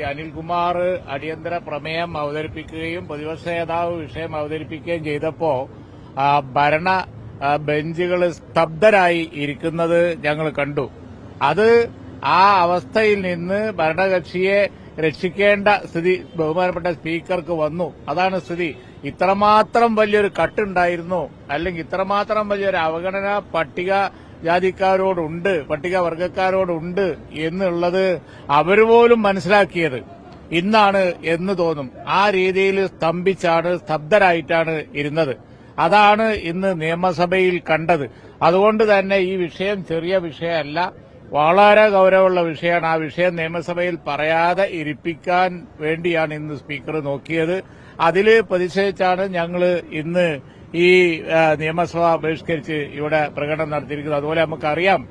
അനിൽകുമാർ അടിയന്തര പ്രമേയം അവതരിപ്പിക്കുകയും പ്രതിപക്ഷ നേതാവ് വിഷയം അവതരിപ്പിക്കുകയും ചെയ്തപ്പോൾ ഭരണ ബെഞ്ചുകൾ സ്തബ്ധരായി ഇരിക്കുന്നത് ഞങ്ങൾ കണ്ടു. അത് ആ അവസ്ഥയിൽ നിന്ന് ഭരണകക്ഷിയെ രക്ഷിക്കേണ്ട സ്ഥിതി ബഹുമാനപ്പെട്ട സ്പീക്കർക്ക് വന്നു. അതാണ് സ്ഥിതി. ഇത്രമാത്രം വലിയൊരു കട്ടുണ്ടായിരുന്നു, അല്ലെങ്കിൽ ഇത്രമാത്രം വലിയൊരു അവഗണന പട്ടിക ജാതിക്കാരോടുണ്ട്, പട്ടികവർഗക്കാരോടുണ്ട് എന്നുള്ളത് അവരുപോലും മനസ്സിലാക്കിയത് ഇന്നാണ് എന്ന് തോന്നും. ആ രീതിയിൽ സ്തബ്ധരായിട്ടാണ് ഇരുന്നത്. അതാണ് ഇന്ന് നിയമസഭയിൽ കണ്ടത്. അതുകൊണ്ട് തന്നെ ഈ വിഷയം ചെറിയ വിഷയമല്ല, വളരെ ഗൌരവമുള്ള വിഷയമാണ്. ആ വിഷയം നിയമസഭയിൽ പറയാതെ ഇരിപ്പിക്കാൻ വേണ്ടിയാണ് ഇന്ന് സ്പീക്കർ നോക്കിയത്. അതിൽ പ്രതിഷേധിച്ചാണ് ഞങ്ങൾ ഇന്ന് ഈ നിയമസഭ ബഹിഷ്കരിച്ച് ഇവിടെ പ്രകടനം നടത്തിയിരിക്കുന്നത്. അതുപോലെ നമുക്കറിയാം,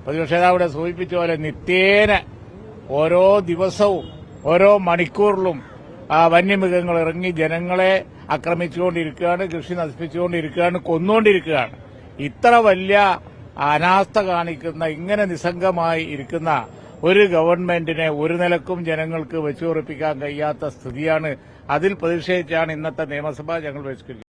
പ്രതിപക്ഷ നേതാവിടെ സൂചിപ്പിച്ച പോലെ നിത്യേന ഓരോ ദിവസവും ഓരോ മണിക്കൂറിലും വന്യമൃഗങ്ങൾ ഇറങ്ങി ജനങ്ങളെ ആക്രമിച്ചുകൊണ്ടിരിക്കുകയാണ്, കൃഷി നശിപ്പിച്ചുകൊണ്ടിരിക്കുകയാണ്, കൊന്നുകൊണ്ടിരിക്കുകയാണ്. ഇത്ര വലിയ അനാസ്ഥ കാണിക്കുന്ന, ഇങ്ങനെ നിസ്സംഗമായി ഇരിക്കുന്ന ഒരു ഗവൺമെന്റിനെ ഒരു നിലക്കും ജനങ്ങൾക്ക് വെച്ചുറപ്പിക്കാൻ കഴിയാത്ത സ്ഥിതിയാണ്. അതിൽ പ്രതിഷേധിച്ചാണ് ഇന്നത്തെ നിയമസഭ ഞങ്ങൾ ബഹിഷ്കരിക്കുന്നത്.